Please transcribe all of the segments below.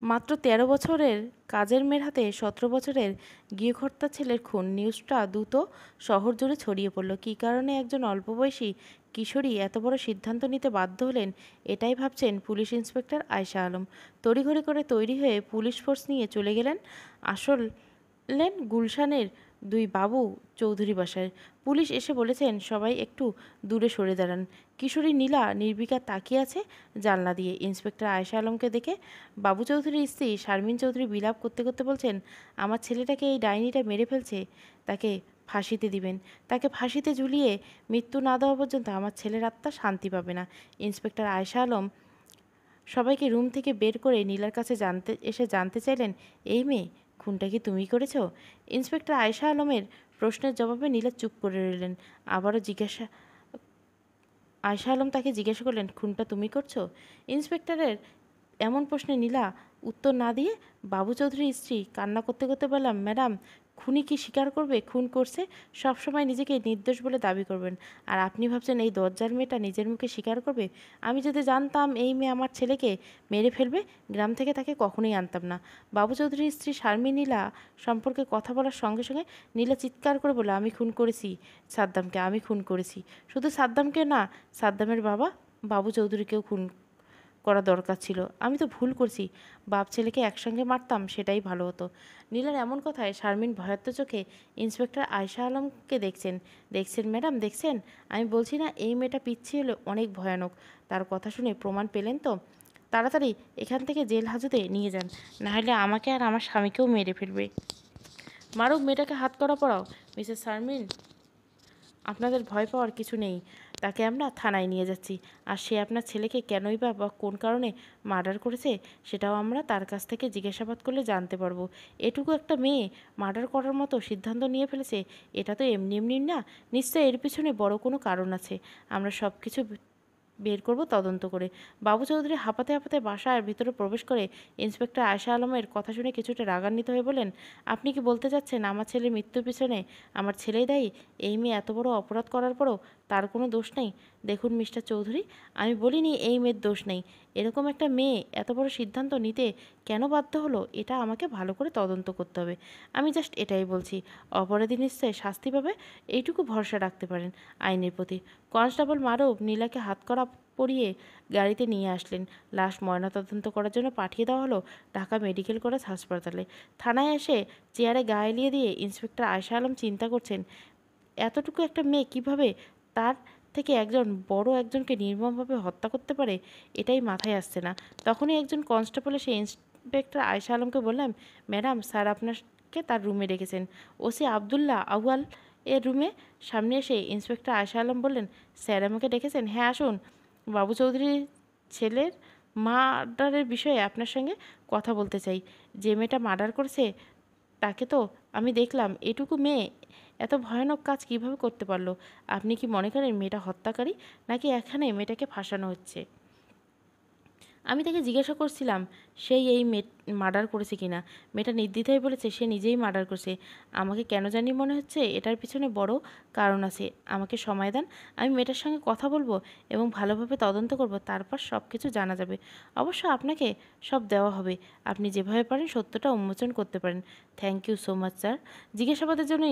মাত্র ১৩ বছরের কাজের মেয়ের হাতে ১৭ বছরের গৃহকর্তা ছেলের খুন নিউজটা দ্রুত শহর জুড়ে ছড়িয়ে পড়ল। কী কারণে একজন অল্পবয়সী কিশোরী এত বড় সিদ্ধান্ত নিতে বাধ্য হলেন, এটাই ভাবছেন পুলিশ ইন্সপেক্টর আয়শা আলম। তড়িঘড়ি করে তৈরি হয়ে পুলিশ ফোর্স নিয়ে চলে গেলেন গুলশানের দুই বাবু চৌধুরী বাসায়। পুলিশ এসে বলেছেন, সবাই একটু দূরে সরে দাঁড়ান। কিশোরী নীলা নির্বিকার তাকিয়ে আছে জানলা দিয়ে। ইন্সপেক্টর আয়শা আলমকে দেখে বাবু চৌধুরীর স্ত্রী শারমিন চৌধুরী বিলাপ করতে করতে বলছেন, আমার ছেলেটাকে এই ডাইনিটা মেরে ফেলছে, তাকে ফাঁসিতে দিবেন। তাকে ফাঁসিতে ঝুলিয়ে মৃত্যু না দেওয়া পর্যন্ত আমার ছেলের আত্মা শান্তি পাবে না। ইন্সপেক্টর আয়শা আলম সবাইকে রুম থেকে বের করে নীলার কাছে জানতে চাইলেন, এই মেয়ে, খুনটা কি তুমি করেছ? ইন্সপেক্টর আয়শা আলমের প্রশ্নের জবাবে নীলা চুপ করে রইলেন। আয়শা আলম তাকে জিজ্ঞাসা করলেন, খুনটা তুমি করছো? ইন্সপেক্টরের এমন প্রশ্নে নীলা উত্তর না দিয়ে বাবু চৌধুরীর স্ত্রী কান্না করতে করতে বললাম, ম্যাডাম, খুনি কি স্বীকার করবে খুন করছে? সবসময় নিজেকে নির্দোষ বলে দাবি করবেন, আর আপনি ভাবছেন এই দরজার মেয়েটা নিজের মুখে স্বীকার করবে? আমি যদি জানতাম এই মেয়ে আমার ছেলেকে মেরে ফেলবে, গ্রাম থেকে তাকে কখনোই আনতাম না। বাবু চৌধুরীর স্ত্রী শারমিন নীলা সম্পর্কে কথা বলার সঙ্গে সঙ্গে নীলা চিৎকার করে বলল, আমি খুন করেছি সাদ্দামকে, আমি খুন করেছি। শুধু সাদ্দামকে না, সাদ্দামের বাবা বাবু চৌধুরীকেও খুন করা দরকার ছিল। আমি তো ভুল করছি, বাপ ছেলেকে একসঙ্গে মারতাম, সেটাই ভালো হতো। নীলার এমন কথায় শারমিন ভয়ার্ত চোখে ইন্সপেক্টর আয়শা আলমকে দেখছেন ম্যাডাম, দেখছেন? আমি বলছি না এই মেয়েটা পিচ্ছি হলে অনেক ভয়ানক। তার কথা শুনে প্রমাণ পেলেন তো? তাড়াতাড়ি এখান থেকে জেল হাজতে নিয়ে যান, নাহলে আমাকে আর আমার স্বামীকেও মেরে ফেলবে। মারুক, মেয়েটাকে হাত করা পড়াও। মিসেস শারমিন, আপনাদের ভয় পাওয়ার কিছু নেই। তাকে আমরা থানায় নিয়ে যাচ্ছি। আর সে আপনার ছেলেকে কেনই বা কোন কারণে মার্ডার করেছে, সেটাও আমরা তার কাছ থেকে জিজ্ঞাসাবাদ করলে জানতে পারবো। এটুকু একটা মেয়ে মার্ডার করার মতো সিদ্ধান্ত নিয়ে ফেলেছে, এটা তো এমনি এমনি না। নিশ্চয়ই এর পিছনে বড় কোনো কারণ আছে। আমরা সব কিছু বের করব তদন্ত করে। বাবু চৌধুরী হাঁপাতে হাঁপাতে বাসার ভিতরে প্রবেশ করে ইন্সপেক্টর আয়শা আলমের কথা শুনে কিছুটা রাগান্বিত হয়ে বলেন, আপনি কি বলতে চাচ্ছেন আমার ছেলের মৃত্যুর পিছনে আমার ছেলেই দায়ী? এই মেয়ে এত বড় অপরাধ করার পরও তার কোনো দোষ নেই? দেখুন মিস্টার চৌধুরী, আমি বলিনি এই মেয়ের দোষ নেই। এরকম একটা মেয়ে এত বড় সিদ্ধান্ত নিতে কেন বাধ্য হলো, এটা আমাকে ভালো করে তদন্ত করতে হবে। আমি জাস্ট এটাই বলছি, অপরাধী নিশ্চয়ই শাস্তি পাবে, এইটুকু ভরসা রাখতে পারেন আইনের প্রতি। কনস্টেবল মারুফ নীলাকে হাতকড়া পরিয়ে গাড়িতে নিয়ে আসলেন। লাশ ময়নাতদন্ত করার জন্য পাঠিয়ে দেওয়া হলো ঢাকা মেডিকেল কলেজ হাসপাতালে। থানায় এসে চেয়ারে গা এলিয়ে দিয়ে ইন্সপেক্টর আয়শা আলম চিন্তা করছেন, এতটুকু একটা মেয়ে কিভাবে তার থেকে একজনকে নির্মমভাবে হত্যা করতে পারে, এটাই মাথায় আসছে না। তখনই একজন কনস্টেবল এসে ইন্সপেক্টর আয়শা আলমকে বললাম, ম্যাডাম, স্যার আপনাকে তার রুমে ডেকেছেন। ওসি আবদুল্লাহ আউয়াল এর রুমে। সামনে এসে ইন্সপেক্টর আয়শা আলম বললেন, স্যার আমাকে ডেকেছেন? হ্যাঁ, আসুন। বাবু চৌধুরীর ছেলের মার্ডারের বিষয়ে আপনার সঙ্গে কথা বলতে চাই। যে মেয়েটা মার্ডার করেছে তাকে তো আমি দেখলাম। এটুকু মেয়ে এত ভয়ানক কাজ কিভাবে করতে পারলো? আপনি কি মনে করেন মেয়েটা হত্যাকারী, নাকি এখানে মেয়েটাকে ফাঁসানো হচ্ছে? আমি তাকে জিজ্ঞাসা করছিলাম সেই এই মার্ডার করেছে কিনা। মেয়েটা নির্দ্বিধায় বলেছে সে নিজেই মার্ডার করেছে। আমাকে কেন জানি মনে হচ্ছে এটার পিছনে বড় কারণ আছে। আমাকে সময় দেন, আমি মেয়েটার সঙ্গে কথা বলবো এবং ভালোভাবে তদন্ত করব, তারপর সব কিছু জানা যাবে। অবশ্য আপনাকে সব দেওয়া হবে। আপনি যেভাবে পারেন সত্যটা উন্মোচন করতে পারেন। Thank you so much sir. জিজ্ঞাসাবাদের জন্য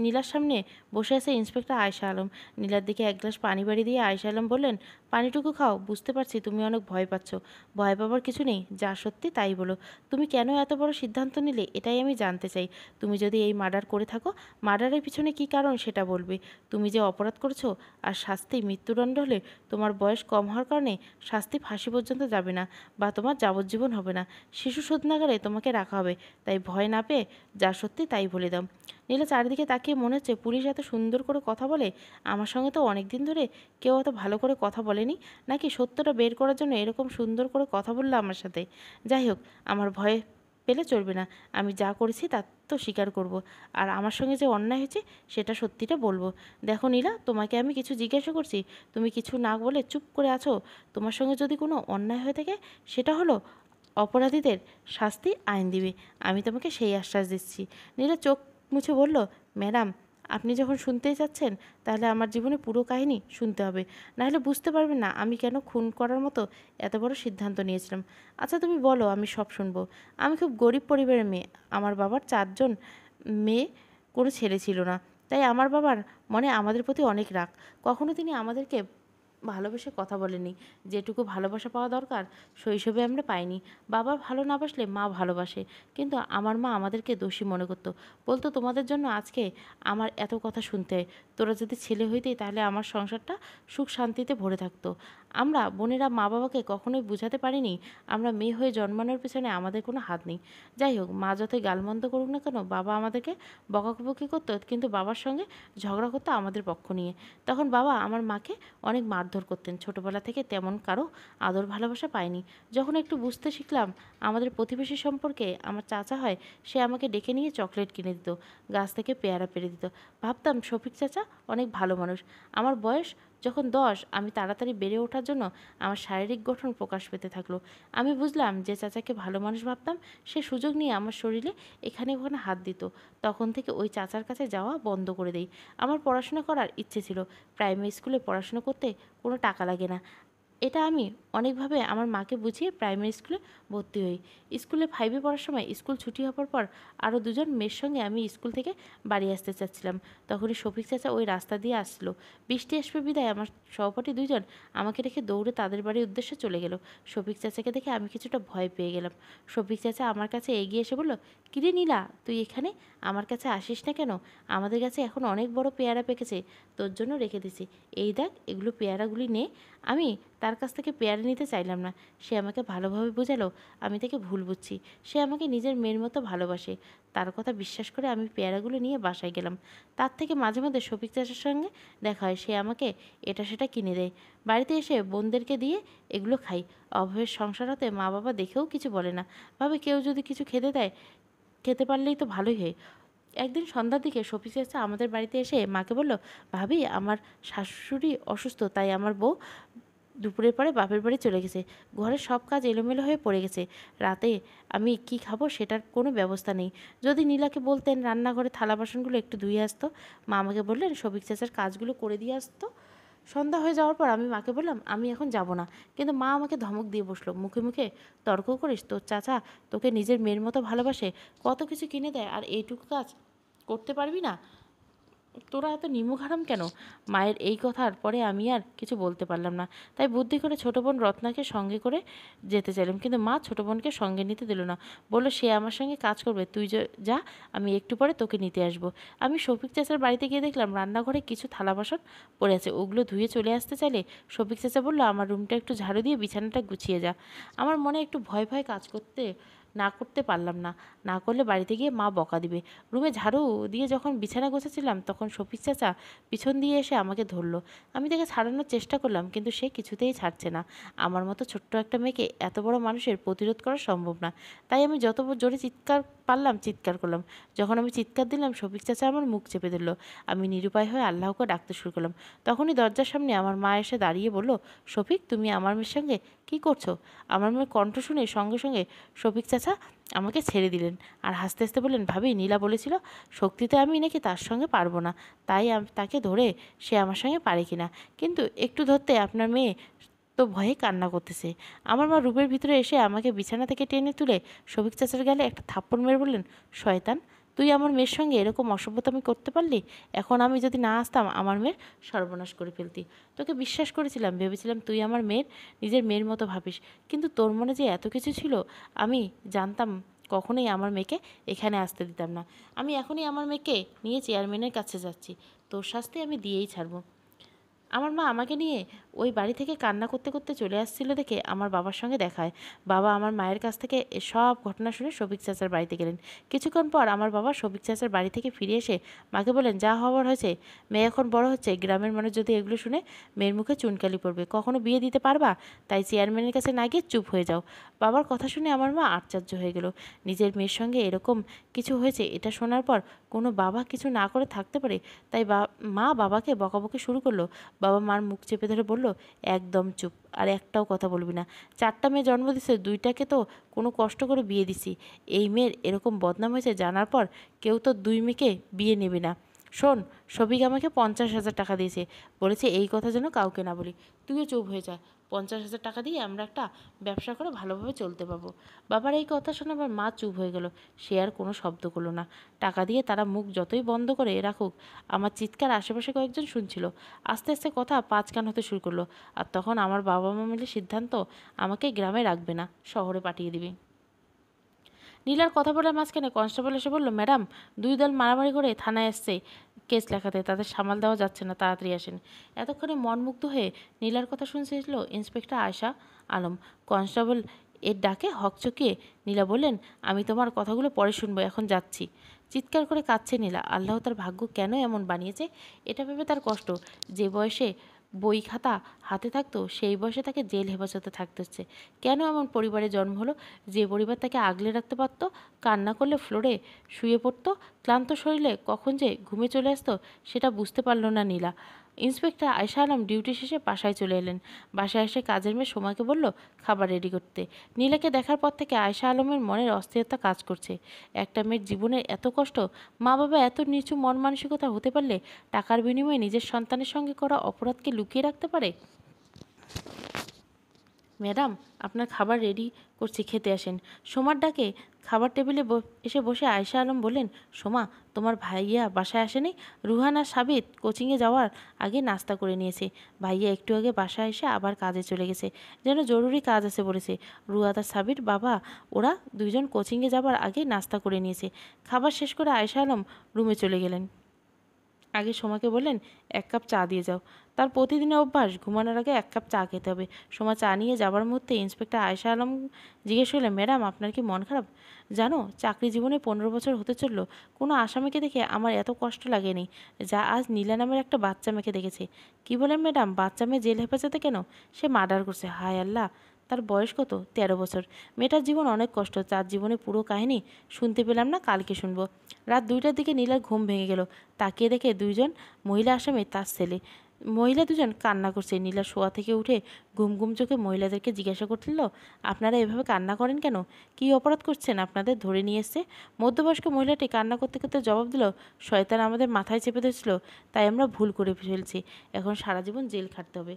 নীলার সামনে বসে আছে ইন্সপেক্টর আয়শা আলম। নীলার দিকে এক গ্লাস পানি বাড়ি দিয়ে আয়শা আলম বললেন, পানিটুকু খাও। বুঝতে পারছি তুমি অনেক ভয় পাচ্ছ। ভয় পাবার কিছু নেই, যা সত্যি তাই বলো। তুমি কেন এত বড় সিদ্ধান্ত নিলে, এটাই আমি জানতে চাই। তুমি যদি এই মার্ডার করে থাকো, মার্ডারের পিছনে কী কারণ সেটা বলবে। তুমি যে অপরাধ করেছো, আর শাস্তি মৃত্যুদণ্ড হলে তোমার বয়স কম হওয়ার কারণে শাস্তি ফাঁসি পর্যন্ত যাবে না, বা তোমার যাবজ্জীবন হবে না, শিশু শোধনাগারে তোমাকে রাখা হবে। তাই ভয় না পেয়ে যা সত্যি তাই বলে দাও। নীলা চারিদিকে তাকিয়ে মনে হচ্ছে পুলিশ এত সুন্দর করে কথা বলে। আমার সঙ্গে তো অনেক দিন ধরে কেউ এত ভালো করে কথা বলেনি। নাকি সত্যটা বের করার জন্য এরকম সুন্দর করে কথা বললো আমার সাথে? যাই হোক, আমার ভয় পেলে চলবে না। আমি যা করেছি তা তো স্বীকার করব, আর আমার সঙ্গে যে অন্যায় হয়েছে সেটা সত্যিটা বলবো। দেখো নীলা, তোমাকে আমি কিছু জিজ্ঞাসা করছি, তুমি কিছু না বলে চুপ করে আছো। তোমার সঙ্গে যদি কোনো অন্যায় হয়ে থাকে, সেটা হলো অপরাধীদের শাস্তি আইন দিবে। আমি তোমাকে সেই আশ্বাস দিচ্ছি। নীলা চোখ মুছে বলল, ম্যাডাম, আপনি যখন শুনতেই চাচ্ছেন তাহলে আমার জীবনে পুরো কাহিনী শুনতে হবে, নাহলে বুঝতে পারবেন না আমি কেন খুন করার মতো এত বড় সিদ্ধান্ত নিয়েছিলাম। আচ্ছা তুমি বলো, আমি সব শুনবো। আমি খুব গরিব পরিবারের মেয়ে। আমার বাবার 4জন মেয়ে, কোনো ছেলে ছিল না। তাই আমার বাবার মনে আমাদের প্রতি অনেক রাগ। কখনো তিনি আমাদেরকে ভালোবেসে কথা বলেনি। যেটুকু ভালোবাসা পাওয়া দরকার শৈশবে আমরা পাইনি। বাবা ভালো না বাসলে মা ভালোবাসে, কিন্তু আমার মা আমাদেরকে দোষী মনে করতো। বলতো তোমাদের জন্য আজকে আমার এত কথা শুনতে হয়। তোরা যদি ছেলে হইতেই তাহলে আমার সংসারটা সুখ শান্তিতে ভরে থাকতো। আমরা বোনেরা মা বাবাকে কখনোই বুঝাতে পারিনি আমরা মেয়ে হয়ে জন্মানোর পেছনে আমাদের কোনো হাত নেই। যাই হোক, মা যতই গালমন্দ করুক না কেন, বাবা আমাদেরকে বকাবকি করতো, কিন্তু বাবার সঙ্গে ঝগড়া করতো আমাদের পক্ষ নিয়ে। তখন বাবা আমার মাকে অনেক মারধর করতেন। ছোটবেলা থেকে তেমন কারো আদর ভালোবাসা পাইনি। যখন একটু বুঝতে শিখলাম আমাদের প্রতিবেশী সম্পর্কে, আমার চাচা হয়, সে আমাকে ডেকে নিয়ে চকলেট কিনে দিত, গাছ থেকে পেয়ারা পেড়ে দিত। ভাবতাম শফিক চাচা অনেক ভালো মানুষ। আমার বয়স যখন 10, আমি তাড়াতাড়ি বেড়ে ওঠার জন্য আমার শারীরিক গঠন প্রকাশ পেতে থাকলো। আমি বুঝলাম যে চাচাকে ভালো মানুষ ভাবতাম, সে সুযোগ নিয়ে আমার শরীরে এখানে ওখানে হাত দিত। তখন থেকে ওই চাচার কাছে যাওয়া বন্ধ করে দেই। আমার পড়াশোনা করার ইচ্ছে ছিল। প্রাইমারি স্কুলে পড়াশোনা করতে কোনো টাকা লাগে না। এটা আমি অনেকভাবে আমার মাকে বুঝিয়ে প্রাইমারি স্কুলে ভর্তি হই। স্কুলে 5-এ পড়ার সময় স্কুল ছুটি হওয়ার পর আরও 2জন মেয়ের সঙ্গে আমি স্কুল থেকে বাড়ি আসতে চাচ্ছিলাম। তখনই শফিক চাচা ওই রাস্তা দিয়ে আসলো। বৃষ্টি আসবে বিদায় আমার সহপাঠী 2জন আমাকে রেখে দৌড়ে তাদের বাড়ির উদ্দেশ্যে চলে গেল। শফিক চাচাকে দেখে আমি কিছুটা ভয় পেয়ে গেলাম। শফিক চাচা আমার কাছে এগিয়ে এসে বলল, কিরে নীলা, তুই এখানে? আমার কাছে আসিস না কেন? আমাদের কাছে এখন অনেক বড় পেয়ারা পেকেছে, তোর জন্য রেখে দিছি। এই দেখ, এগুলো পেয়ারাগুলি নে। আমি তার কাছ থেকে পেয়ারা নিতে চাইলাম না। সে আমাকে ভালোভাবে বোঝালো আমি তাকে ভুল বুঝছি। সে আমাকে নিজের মেয়ের মতো ভালোবাসে। তার কথা বিশ্বাস করে আমি পেয়ারাগুলো নিয়ে বাসায় গেলাম। তার থেকে মাঝে মধ্যে শফিক চাচার সঙ্গে দেখা হয়। সে আমাকে এটা সেটা কিনে দেয়। বাড়িতে এসে বোনদেরকে দিয়ে এগুলো খাই। অভাবের সংসার হতে মা বাবা দেখেও কিছু বলে না, ভাবে কেউ যদি কিছু খেতে দেয়, খেতে পারলেই তো ভালোই হয়। একদিন সন্ধ্যার দিকে শফিক চাচা আমাদের বাড়িতে এসে মাকে বলল, ভাবি আমার শাশুড়ি অসুস্থ, তাই আমার বউ দুপুরের পরে বাপের বাড়ি চলে গেছে। ঘরের সব কাজ এলোমেলো হয়ে পড়ে গেছে। রাতে আমি কি খাবো সেটার কোনো ব্যবস্থা নেই। যদি নীলাকে বলতেন রান্নাঘরে থালা বাসনগুলো একটু ধুয়ে আসতো। মা আমাকে বললেন শফিক চাচার কাজগুলো করে দিয়ে আসতো। সন্ধ্যা হয়ে যাওয়ার পর আমি মাকে বললাম আমি এখন যাব না, কিন্তু মা আমাকে ধমক দিয়ে বসলো, মুখে মুখে তর্ক করিস? তোর চাচা তোকে নিজের মেয়ের মতো ভালোবাসে, কত কিছু কিনে দেয়, আর এইটুকু কাজ করতে পারবি না? তোরা এত নিমুখারাম কেন? মায়ের এই কথার পরে আমি আর কিছু বলতে পারলাম না। তাই বুদ্ধি করে ছোটো বোন রত্নাকে সঙ্গে করে যেতে চাইলাম, কিন্তু মা ছোটো বোনকে সঙ্গে নিতে দিল না। বললো সে আমার সঙ্গে কাজ করবে, তুই যা, আমি একটু পরে তোকে নিতে আসবো। আমি শফিক চাচার বাড়িতে গিয়ে দেখলাম রান্নাঘরে কিছু থালা বাসন পড়ে আছে। ওগুলো ধুয়ে চলে আসতে চাইলে শফিক চাচা বললো আমার রুমটা একটু ঝাড়ু দিয়ে বিছানাটা গুছিয়ে যা। আমার মনে একটু ভয় ভয় কাজ করতে পারলাম না। না করলে বাড়িতে গিয়ে মা বকা দিবে। রুমে ঝাড়ু দিয়ে যখন বিছানা গোছাচ্ছিলাম তখন শফিক চাচা পিছন দিয়ে এসে আমাকে ধরলো। আমি তাকে ছাড়ানোর চেষ্টা করলাম, কিন্তু সে কিছুতেই ছাড়ছে না। আমার মতো ছোট্ট একটা মেয়েকে এত বড় মানুষের প্রতিরোধ করা সম্ভব না। তাই আমি যত জোরে চিৎকার পারলাম চিৎকার করলাম। যখন আমি চিৎকার দিলাম শফিক চাচা আমার মুখ চেপে ধরলো। আমি নিরুপায় হয়ে আল্লাহকে ডাকতে শুরু করলাম। তখনই দরজার সামনে আমার মা এসে দাঁড়িয়ে বলল, শফিক তুমি আমার মেয়ের সঙ্গে কী করছো? আমার মেয়ের কণ্ঠ শুনে সঙ্গে সঙ্গে শফিক চাচা আমাকে ছেড়ে দিলেন আর হাসতে হাসতে বললেন, ভাবি নীলা বলেছিল শক্তিতে আমি নাকি তার সঙ্গে পারবো না, তাই তাকে ধরে সে আমার সঙ্গে পারে কিনা, কিন্তু একটু ধরতে আপনার মেয়ে তো ভয়ে কান্না করতেছে। আমার মা রুমের ভিতরে এসে আমাকে বিছানা থেকে টেনে তুলে শফিক চাচার গালে একটা থাপ্পড় মেরে বললেন, শয়তান, তুই আমার মেয়ের সঙ্গে এরকম অসভ্যতামি করতে পারলি? এখন আমি যদি না আসতাম আমার মেয়ের সর্বনাশ করে ফেলতি। তোকে বিশ্বাস করেছিলাম, ভেবেছিলাম তুই আমার মেয়ের নিজের মেয়ের মতো ভাবিস, কিন্তু তোর মনে যে এত কিছু ছিল আমি জানতাম। কখনোই আমার মেয়েকে এখানে আসতে দিতাম না। আমি এখনই আমার মেয়েকে নিয়ে চেয়ারম্যানের কাছে যাচ্ছি। তোর শাস্তি আমি দিয়েই ছাড়বো। আমার মা আমাকে নিয়ে ওই বাড়ি থেকে কান্না করতে করতে চলে আসছিল দেখে আমার বাবার সঙ্গে দেখা হয়। বাবা আমার মায়ের কাছ থেকে সব ঘটনা শুনে শফিক চাচার বাড়িতে গেলেন। কিছুক্ষণ পর আমার বাবা শফিক চাচার বাড়ি থেকে ফিরে এসে মাকে বলেন, যা হওয়ার হয়েছে, মেয়ে এখন বড় হচ্ছে, গ্রামের মানুষ যদি এগুলো শুনে মেয়ের মুখে চুনকালি পড়বে, কখনো বিয়ে দিতে পারবা? তাই চেয়ারম্যানের কাছে না গিয়ে চুপ হয়ে যাও। বাবার কথা শুনে আমার মা আশ্চর্য হয়ে গেল। নিজের মেয়ের সঙ্গে এরকম কিছু হয়েছে এটা শোনার পর কোনো বাবা কিছু না করে থাকতে পারে? তাই মা বাবাকে বকাবকি শুরু করলো। বাবা মার মুখ চেপে ধরে বলল, একদম চুপ, আর একটাও কথা বলবি না। 4টা মেয়ে জন্ম দিছে, 2টাকে তো কোনো কষ্ট করে বিয়ে দিছি। এই মেয়ের এরকম বদনাম হয়েছে জানার পর কেউ তো 2 মেয়েকে বিয়ে নেবে না। শোন, শফিক আমাকে 50,000 টাকা দিয়েছে, বলেছে এই কথা যেন কাউকে না বলি। তুইও চুপ হয়ে যা। 50,000 টাকা দিয়ে আমরা একটা ব্যবসা করে ভালোভাবে চলতে পারবো। বাবার এই কথা শুনে আমার মা চুপ হয়ে গেল। সে আর কোনো শব্দ করলো না। টাকা দিয়ে তারা মুখ যতই বন্ধ করে রাখুক, আমার চিৎকার আশেপাশে কয়েকজন শুনছিল। আস্তে আস্তে কথা 5 কান হতে শুরু করলো। আর তখন আমার বাবা মা মিলে সিদ্ধান্ত, আমাকে গ্রামে রাখবে না, শহরে পাঠিয়ে দিবে। নীলার কথা বলার মাঝখানে কনস্টেবল এসে বলল, ম্যাডাম, 2 দল মারামারি করে থানায় আসছে কেস লেখাতে, তাদের সামাল দেওয়া যাচ্ছে না, তাড়াতাড়ি আসেন। এতক্ষণে মনমুগ্ধ হয়ে নীলার কথা শুনছিল ইন্সপেক্টর আয়শা আলম। কনস্টেবল এর ডাকে হকচকিয়ে নীলা বললেন, আমি তোমার কথাগুলো পরে শুনবো, এখন যাচ্ছি। চিৎকার করে কাঁদছে নীলা। আল্লাহ তার ভাগ্য কেন এমন বানিয়েছে এটা ভেবে তার কষ্ট। যে বয়সে বই খাতা হাতে থাকতো সেই বয়সে তাকে জেল হেফাজতে থাকতে হচ্ছে। কেন এমন পরিবারে জন্ম হলো যে পরিবার তাকে আগলে রাখতে পারত? কান্না করলে ফ্লোরে শুয়ে পড়তো, ক্লান্ত শরীরে কখন যে ঘুমে চলে আসতো সেটা বুঝতে পারল না নীলা। ইন্সপেক্টর আয়শা আলম ডিউটি শেষে বাসায় চলে এলেন। বাসায় এসে কাজের মেয়ে সময়কে বলল খাবার রেডি করতে। নীলাকে দেখার পর থেকে আয়শা আলমের মনের অস্থিরতা কাজ করছে। একটা মেয়ের জীবনের এত কষ্ট, মা বাবা এত নিচু মন মানসিকতা হতে পারলে টাকার বিনিময়ে নিজের সন্তানের সঙ্গে করা অপরাধকে লুকিয়ে রাখতে পারে। ম্যাডাম, আপনার খাবার রেডি করছি, খেতে আসেন। সোমার ডাকে খাবার টেবিলে এসে বসে আয়শা আলম বললেন, সোমা, তোমার ভাইয়া বাসায় আসেনি? রুহান আর সাবিত কোচিংয়ে যাওয়ার আগে নাস্তা করে নিয়েছে। ভাইয়া একটু আগে বাসায় এসে আবার কাজে চলে গেছে, যেন জরুরি কাজ আছে বলেছে। রুহাত আর সাবির বাবা ওরা দুইজন কোচিংয়ে যাবার আগে নাস্তা করে নিয়েছে। খাবার শেষ করে আয়শা আলম রুমে চলে গেলেন। আগে সোমাকে বললেন, 1 কাপ চা দিয়ে যাও। তার প্রতিদিনের অভ্যাস, ঘুমানোর আগে 1 কাপ চা খেতে হবে। সোমা চা নিয়ে যাবার মুহূর্তে ইন্সপেক্টর আয়শা আলম জিজ্ঞেস করলেন, ম্যাডাম, আপনার কি মন খারাপ? জানো, চাকরি জীবনে 15 বছর হতে চললো, কোনো আসামিকে দেখে আমার এত কষ্ট লাগেনি যা আজ নীলা নামের একটা বাচ্চা মেয়েকে দেখেছে। কি বলেন ম্যাডাম, বাচ্চা মেয়ে জেল হেফাজতে কেন? সে মার্ডার করছে। হায় আল্লাহ! তার বয়স কত? 13 বছর। মেয়েটার জীবন অনেক কষ্ট, তার জীবনে পুরো কাহিনী শুনতে পেলাম না, কালকে শুনবো। রাত 2টার দিকে নীলার ঘুম ভেঙে গেল। তাকিয়ে দেখে 2জন মহিলা আসামি তার ছেলে। মহিলা 2জন কান্না করছে। নীলা শোয়া থেকে উঠে ঘুম ঘুম চোখে মহিলাদেরকে জিজ্ঞাসা করছিল, আপনারা এভাবে কান্না করেন কেন? কী অপরাধ করছেন? আপনাদের ধরে নিয়ে এসছে। মধ্যবয়স্ক মহিলাটি কান্না করতে করতে জবাব দিল, শয়তান আমাদের মাথায় চেপে ধরেছিল, তাই আমরা ভুল করে ফেলছি, এখন সারা জীবন জেল খাটতে হবে।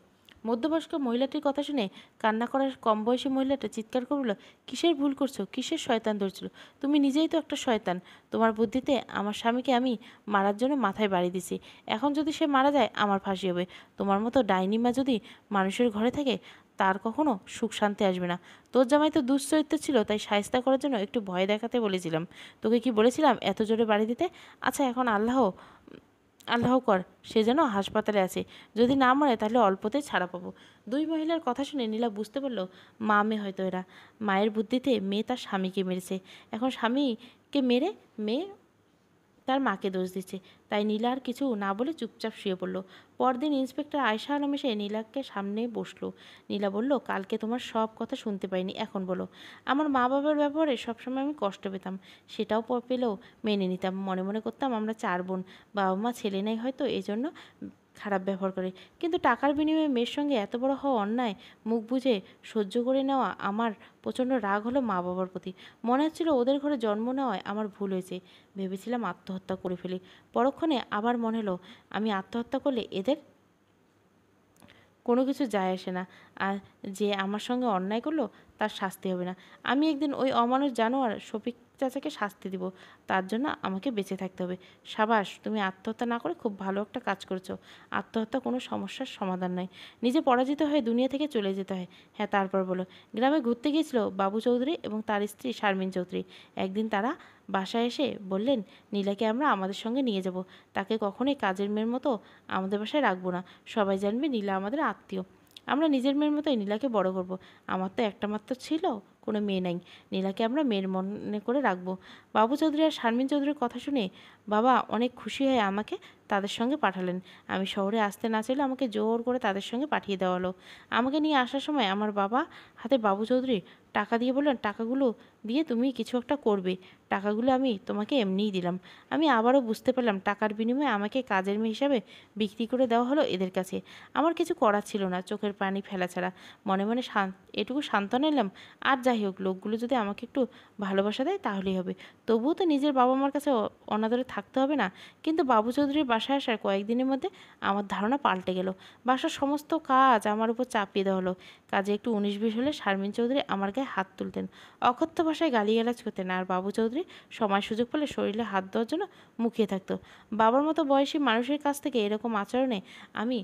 মধ্যবয়স্ক মহিলাটির কথা শুনে কান্না করার কম বয়সী মহিলাটা চিৎকার করে বলল, কিসের ভুল করছো? কিসের শয়তান ধরছিল? তুমি নিজেই তো একটা শয়তান। তোমার বুদ্ধিতে আমার স্বামীকে আমি মারার জন্য মাথায় বাড়ি দিছি। এখন যদি সে মারা যায় আমার ফাঁসি হবে। তোমার মতো ডাইনিমা যদি মানুষের ঘরে থাকে তার কখনো সুখ শান্তি আসবে না। তোর জামাই তো দুশ্চরিত্র ছিল, তাই শায়েস্তা করার জন্য একটু ভয় দেখাতে বলেছিলাম। তোকে কি বলেছিলাম এত জোরে বাড়ি দিতে? আচ্ছা, এখন আল্লাহ কর সে যেন হাসপাতালে আছে। যদি না মরে তাহলে অল্পতেই ছাড়া পাবো। 2 মহিলার কথা শুনে নীলা বুঝতে পারল মা মেয়ে হয়তো এরা। মায়ের বুদ্ধিতে মেয়ে তার স্বামীকে মেরেছে, এখন স্বামীকে মেরে মেয়ে তার মাকে দোষ দিচ্ছে। তাই নীলা আর কিছু না বলে চুপচাপ শুয়ে পড়ল। পরদিন ইন্সপেক্টর আয়শা আলম এসে নীলাকে সামনে বসলো। নীলা বলল, কালকে তোমার সব কথা শুনতে পাইনি, এখন বলো। আমার মা বাবার ব্যবহারে সবসময় আমি কষ্ট পেতাম, সেটাও পেলেও মেনে নিতাম। মনে মনে করতাম আমরা 4 বোন, বাবা মা ছেলে নেই হয়তো এজন্য খারাপ ব্যবহার করে। কিন্তু টাকার বিনিময়ে মেয়ের সঙ্গে এত বড় হওয়া অন্যায় মুখ বুঝে সহ্য করে নেওয়া আমার প্রচণ্ড রাগ হলো মা বাবার প্রতি। মনে হচ্ছিল ওদের ঘরে জন্ম নেওয়ায় আমার ভুল হয়েছে। ভেবেছিলাম আত্মহত্যা করে ফেলি। পরক্ষণে আবার মনে হলো আমি আত্মহত্যা করলে এদের কোনো কিছু যায় আসে না, আর যে আমার সঙ্গে অন্যায় করলো তার শাস্তি হবে না। আমি একদিন ওই অমানুষ জানোয়ার শফিক চাচাকে শাস্তি দিব, তার জন্য আমাকে বেঁচে থাকতে হবে। সাবাস, তুমি আত্মহত্যা না করে খুব ভালো একটা কাজ করেছো। আত্মহত্যা কোনো সমস্যার সমাধান নয়, নিজে পরাজিত হয়ে দুনিয়া থেকে চলে যেতে হয়। হ্যাঁ, তারপর বলো। গ্রামে ঘুরতে গিয়েছিল বাবু চৌধুরী এবং তার স্ত্রী শারমিন চৌধুরী। একদিন তারা বাসায় এসে বললেন, নীলাকে আমরা আমাদের সঙ্গে নিয়ে যাব। তাকে কখনোই কাজের মেয়ের মতো আমাদের বাসায় রাখবো না। সবাই জানবে নীলা আমাদের আত্মীয়। আমরা নিজের মেয়ের মতোই নীলাকে বড় করব। আমার তো একটা মাত্র ছিল, কোনো মেয়ে নাই। নীলাকে আমরা মেয়ের মনে করে রাখবো। বাবু চৌধুরী আর শারমিন চৌধুরীর কথা শুনে বাবা অনেক খুশি হয়ে আমাকে তাদের সঙ্গে পাঠালেন। আমি শহরে আসতে না চাইলে আমাকে জোর করে তাদের সঙ্গে পাঠিয়ে দেওয়া হলো। আমাকে নিয়ে আসার সময় আমার বাবা হাতে বাবু চৌধুরীর টাকা দিয়ে বললেন, টাকাগুলো দিয়ে তুমি কিছু একটা করবে, টাকাগুলো আমি তোমাকে এমনিই দিলাম। আমি আবারও বুঝতে পারলাম টাকার বিনিময়ে আমাকে কাজের মেয়ে হিসাবে বিক্রি করে দেওয়া হলো এদের কাছে। আমার কিছু করার ছিল না, চোখের পানি ফেলা ছাড়া। মনে মনে এটুকু সান্ত্বনা নিলাম, আর যাই হোক, লোকগুলো যদি আমাকে একটু ভালোবাসা দেয় তাহলেই হবে। তবুও তো নিজের বাবা মার কাছে অনাদরে থাকতে হবে না। কিন্তু বাবু চৌধুরীর বাসায় আসার কয়েকদিনের মধ্যে আমার ধারণা পাল্টে গেল। বাসার সমস্ত কাজ আমার উপর চাপিয়ে দেওয়া হলো। কাজে একটু 19-20 হলে শারমিন চৌধুরী আমার গায়ে হাত তুলতেন, অকথ্য ভাষায় গালিগালাজ করতেন, আর বাবু চৌধুরী সময় সুযোগ পেলে শরীরে হাত দেওয়ার জন্য মুখিয়ে থাকতো। বাবার মতো বয়সী মানুষের কাছ থেকে এরকম আচরণে আমি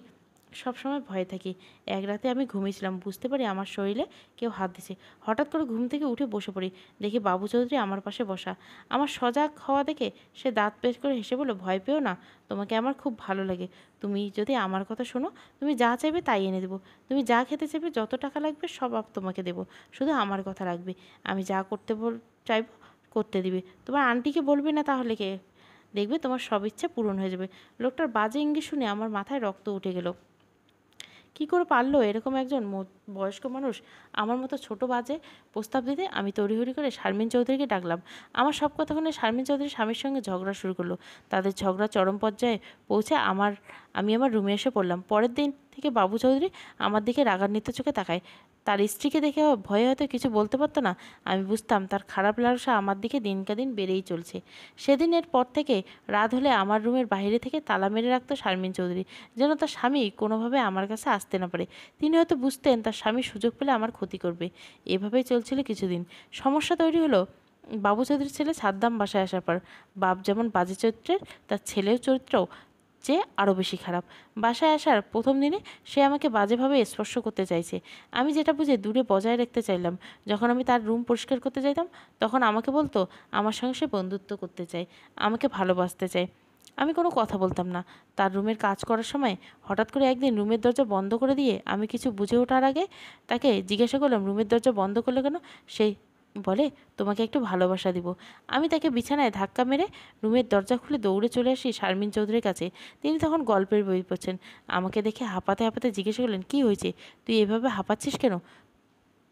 সবসময় ভয়ে থাকি। এক রাতে আমি ঘুমিয়েছিলাম, বুঝতে পারি আমার শরীরে কেউ হাত দিছে। হঠাৎ করে ঘুম থেকে উঠে বসে পড়ি, দেখি বাবু চৌধুরী আমার পাশে বসা। আমার সজাগ হওয়া দেখে সে দাঁত পেশ করে হেসে বলল, ভয় পেও না, তোমাকে আমার খুব ভালো লাগে। তুমি যদি আমার কথা শোনো, তুমি যা চাইবে তাই এনে দেবো। তুমি যা খেতে চাইবে, যত টাকা লাগবে সব তোমাকে দেবো, শুধু আমার কথা রাখবে। আমি যা করতে চাইবো করতে দিবে। তোমার আন্টিকে বলবে না তাহলে কে? দেখবে তোমার সব ইচ্ছা পূরণ হয়ে যাবে। লোকটার বাজে ইঙ্গিত শুনে আমার মাথায় রক্ত উঠে গেল। কি করে পারলো এরকম একজন বয়স্ক মানুষ আমার মতো ছোট বাজে প্রস্তাব দিতে? আমি তড়িঘড়ি করে শারমিন চৌধুরীকে ডাকলাম। আমার সব কথা শুনে শারমিন চৌধুরী স্বামীর সঙ্গে ঝগড়া শুরু করলো। তাদের ঝগড়া চরম পর্যায়ে পৌঁছে আমি আমার রুমে এসে পড়লাম। পরের দিন থেকে বাবু চৌধুরী আমার দিকে রাগান্বিত চোখে তাকায়। তার স্ত্রীকে দেখে ভয়ে হয়তো কিছু বলতে পারতো না। আমি বুঝতাম তার খারাপ লালসা আমার দিকে দিনকে দিন বেড়েই চলছে। সেদিনের পর থেকে রাত হলে আমার রুমের বাইরে থেকে তালা মেরে রাখতো শারমিন চৌধুরী, যেন তার স্বামী কোনোভাবে আমার কাছে আসতে না পারে। তিনি হয়তো বুঝতেন তার স্বামী সুযোগ পেলে আমার ক্ষতি করবে। এভাবেই চলছিল কিছুদিন। সমস্যা তৈরি হলো বাবু চৌধুরীর ছেলে সাদ্দাম বাসায় আসার পর। বাপ যেমন বাজে চরিত্রের, তার ছেলের চরিত্রও যে আরও বেশি খারাপ। বাসায় আসার প্রথম দিনে সে আমাকে বাজেভাবে স্পর্শ করতে চাইছে। আমি যেটা বুঝে দূরে বজায় রাখতে চাইলাম। যখন আমি তার রুম পরিষ্কার করতে চাইতাম, তখন আমাকে বলতো আমার সঙ্গে সে বন্ধুত্ব করতে চায়, আমাকে ভালোবাসতে চায়। আমি কোনো কথা বলতাম না। তার রুমের কাজ করার সময় হঠাৎ করে একদিন রুমের দরজা বন্ধ করে দিয়ে আমি কিছু বুঝে ওঠার আগে তাকে জিজ্ঞাসা করলাম, রুমের দরজা বন্ধ করলে কেন? সেই বলে, তোমাকে একটু ভালোবাসা দিব। আমি তাকে বিছানায় ধাক্কা মেরে রুমের দরজা খুলে দৌড়ে চলে আসি শারমিন চৌধুরীর কাছে। তিনি তখন গল্পের বই পড়ছেন। আমাকে দেখে হাঁপাতে হাঁপাতে জিজ্ঞাসা করলেন, কী হয়েছে? তুই এভাবে হাঁপাচ্ছিস কেন?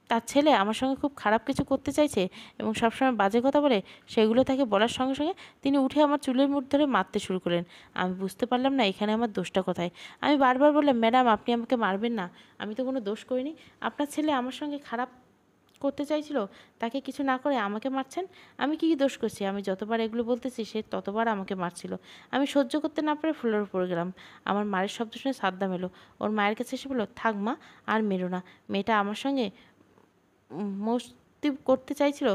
তার ছেলে আমার সঙ্গে খুব খারাপ কিছু করতে চাইছে এবং সবসময় বাজে কথা বলে। সেগুলো তাকে বলার সঙ্গে সঙ্গে তিনি উঠে আমার চুলের মুঠ ধরে মারতে শুরু করলেন। আমি বুঝতে পারলাম না এখানে আমার দোষটা কোথায়। আমি বারবার বললাম, ম্যাডাম আপনি আমাকে মারবেন না, আমি তো কোনো দোষ করিনি। আপনার ছেলে আমার সঙ্গে খারাপ করতে চাইছিল, তাকে কিছু না করে আমাকে মারছেন। আমি কী দোষ করছি? আমি যতবার এগুলো বলতেছি সে ততবার আমাকে মারছিল। আমি সহ্য করতে না পারে ফ্লোরে পড়ে গেলাম। আমার মায়ের শব্দ শুনে সাদ্দাম এলো। ওর মায়ের কাছে এসে বলল, থাক মা, আর মেরো না। মেয়েটা আমার সঙ্গে মস্তি করতে চাইছিল।